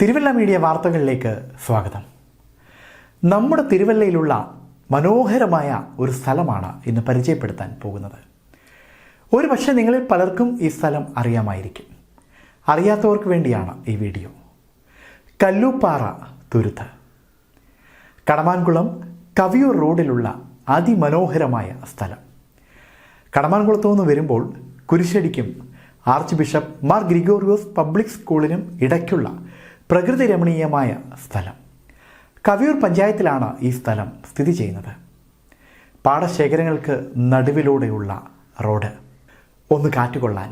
Thiruvalla media വാർത്തകളിലേക്ക് സ്വാഗതം. നമ്മുടെ തിരുവല്ലയിലുള്ള മനോഹരമായ ഒരു സ്ഥലമാണ് ഇന്ന് പരിചയപ്പെടുത്താൻ പോകുന്നത്. ഒരു പക്ഷേ നിങ്ങളിൽ പലർക്കും ഈ സ്ഥലം അറിയാമായിരിക്കും. അറിയാത്തവർക്ക് വേണ്ടിയാണ് ഈ വീഡിയോ. കല്ലൂപ്പാറ തുരുത്ത്, കടമാൻകുളം കവിയൂർ റോഡിലുള്ള അതിമനോഹരമായ സ്ഥലം. കടമാൻകുളത്തു നിന്ന് വരുമ്പോൾ കുരിശടിക്കും arch bishop Mar Gregorios public സ്കൂളിനും ഇടയ്ക്കുള്ള പ്രകൃതി രമണീയമായ സ്ഥലം. കവിയൂർ പഞ്ചായത്തിലാണ് ഈ സ്ഥലം സ്ഥിതി ചെയ്യുന്നത്. പാടശേഖരങ്ങൾക്ക് നടുവിലൂടെയുള്ള റോഡ്, ഒന്ന് കാറ്റുകൊള്ളാൻ,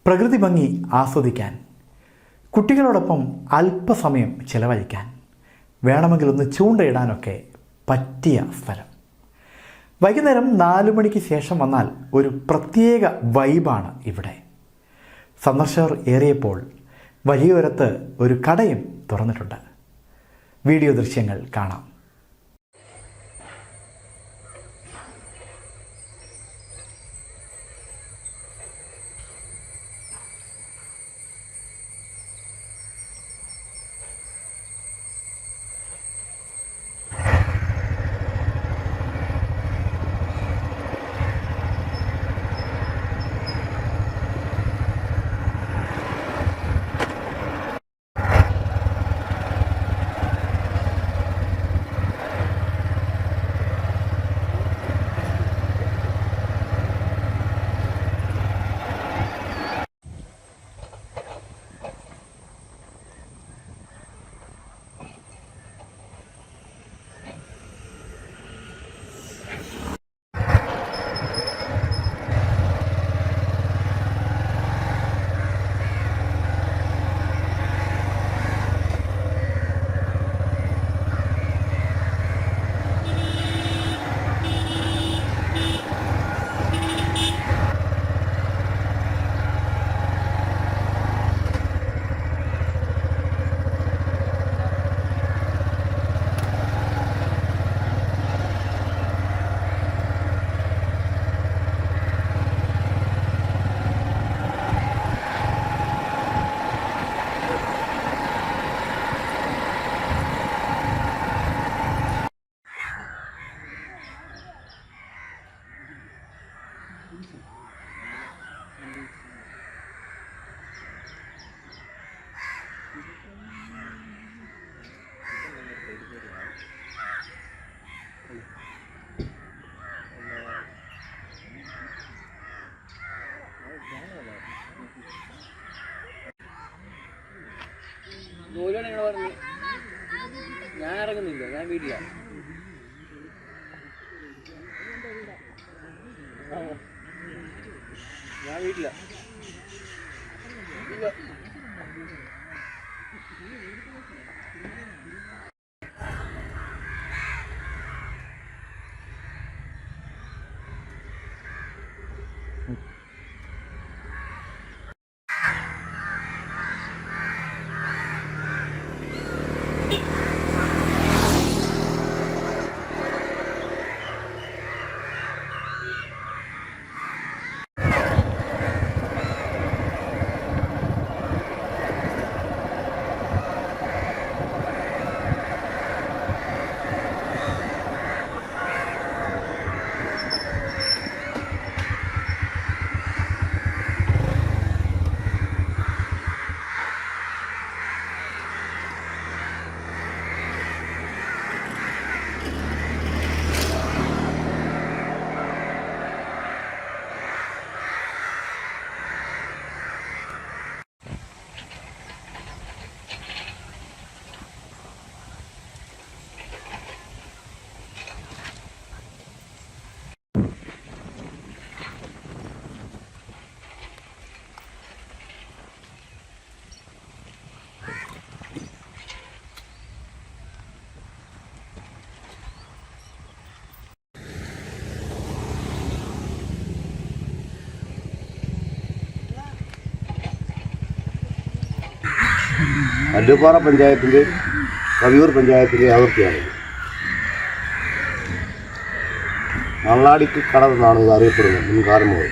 പ്രകൃതി ഭംഗി ആസ്വദിക്കാൻ, കുട്ടികളോടൊപ്പം അല്പസമയം ചിലവഴിക്കാൻ, വേണമെങ്കിൽ ഒന്ന് ചൂണ്ടയിടാനൊക്കെ പറ്റിയ സ്ഥലം. വൈകുന്നേരം 4 മണിക്ക് ശേഷം വന്നാൽ ഒരു പ്രത്യേക വൈബാണ് ഇവിടെ. സന്ദർശകർ ഏറിയപ്പോൾ വഴിയോരത്ത് ഒരു കടയും തുറന്നിട്ടുണ്ട്. വീഡിയോ ദൃശ്യങ്ങൾ കാണാം. ഞാൻ ഇറങ്ങുന്നില്ല, ഞാൻ വീട്ടില. ഞാൻ വീട്ടില. കല്ലൂപ്പാറ പഞ്ചായത്തിൻ്റെ കവിയൂർ പഞ്ചായത്തിലെ അതിർത്തിയാണ്. നള്ളാടിക്ക് കട എന്നാണ് ഇത് അറിയപ്പെടുന്നത് മുൻകാലം മുതൽ.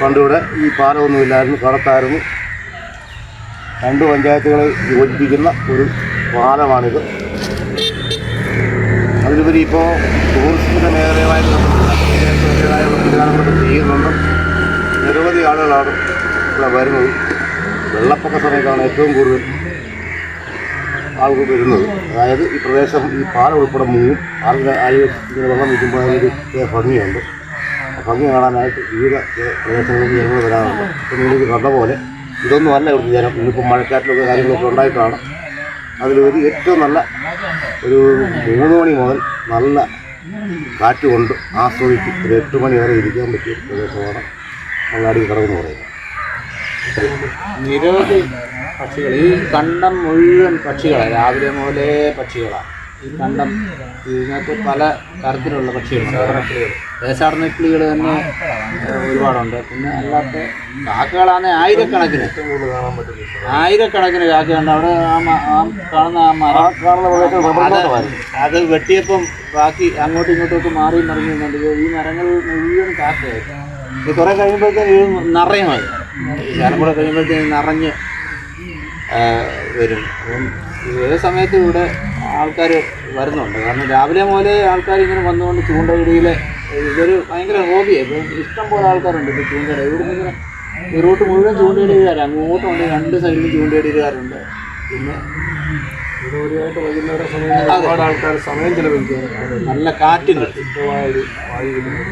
പണ്ടിവിടെ ഈ പാലമൊന്നുമില്ലായിരുന്നു, കടത്തായിരുന്നു. രണ്ട് പഞ്ചായത്തുകളെ യോജിപ്പിക്കുന്ന ഒരു പാലമാണിത്. അതിലുപരി ഇപ്പോൾ ടൂറിസത്തിൻ്റെ മേഖലയുമായിട്ട് സംവിധാനങ്ങളൊക്കെ ചെയ്യുന്നുണ്ട്. നിരവധി ആളുകളാണ് ഇവിടെ വരുന്നത്. വെള്ളപ്പൊക്ക സമയത്താണ് ഏറ്റവും കൂടുതൽ ആളുകൾ വരുന്നത്. അതായത് ഈ പ്രദേശം ഈ പാലം ഉൾപ്പെടെ മുങ്ങും. പാലിൻ്റെ ഇങ്ങനെ വെള്ളം നിൽക്കുമ്പോൾ അതിനൊരു ഭംഗിയുണ്ട്. ആ ഭംഗി കാണാനായിട്ട് വിവിധ പ്രദേശങ്ങളിൽ ജനങ്ങൾ വരാറുണ്ട്. ഇപ്പം നിങ്ങൾക്ക് കണ്ട പോലെ ഇതൊന്നും അല്ല ഇവിടുത്തെ ജനം. ഇന്നിപ്പോൾ മഴക്കാറ്റിലൊക്കെ കാര്യങ്ങളൊക്കെ ഉണ്ടായിട്ടാണ്. അതിലൊരു ഏറ്റവും നല്ല ഒരു 3 മണി മുതൽ നല്ല കാറ്റ് കൊണ്ട് ആസ്വദിച്ച് ഒരു 8 മണി വരെ ഇരിക്കാൻ പറ്റിയ പ്രദേശമാണ് മള്ളാടി കടവ് എന്ന് പറയുന്നത്. നിരവധി പക്ഷികൾ, ഈ കണ്ടം മുഴുവൻ പക്ഷികളാണ്. രാവിലെ മുതലേ പക്ഷികളാണ് ഈ കണ്ടം. ഇതിനകത്ത് പല തരത്തിലുള്ള പക്ഷികളുണ്ട്. ദേശാടന കിളികൾ തന്നെ ഒരുപാടുണ്ട്. പിന്നെ അല്ലാത്ത കാക്കകളാണ് ആയിരക്കണക്കിന് കാക്കയുണ്ട്. അവിടെ കാണുന്ന ആ മരം അത് വെട്ടിയപ്പം ബാക്കി അങ്ങോട്ടും ഇങ്ങോട്ടൊക്കെ മാറി മറിഞ്ഞുണ്ട്. ഈ മരങ്ങൾ മുഴുവൻ കാക്കയായിരുന്നു. ഇത് കുറേ കഴിയുമ്പോഴത്തേക്കും നിറയുമായി. ശാലം കൂടെ കഴിയുമ്പോഴത്തേക്കും നിറഞ്ഞ് വരും. അപ്പം ഏത് സമയത്തും ഇവിടെ ആൾക്കാർ വരുന്നുണ്ട്. കാരണം രാവിലെ മുതലേ ആൾക്കാർ ഇങ്ങനെ വന്നുകൊണ്ട് ചൂണ്ടയിടിയിൽ ഇതൊരു ഭയങ്കര ഹോബിയാണ്. ഇപ്പം ഇഷ്ടം പോലെ ആൾക്കാരുണ്ട് ഇപ്പോൾ ചൂണ്ടയിട. ഇവിടുന്ന് ഇങ്ങനെ ഈ റൂട്ട് മുഴുവൻ ചൂണ്ടയിടുകാർ. അങ്ങോട്ടും ഉണ്ട്, 2 സൈഡിലും ചൂണ്ടയിടുകാരുണ്ട്. പിന്നെ ഇതുവരെയായിട്ട് വൈകുന്നേരം സമയം ഒരുപാട് ആൾക്കാർ സമയം ചെലവഴിക്കുക. നല്ല കാറ്റും കിട്ടും. ശുദ്ധമായ ഒരു വായു കിട്ടുന്നു.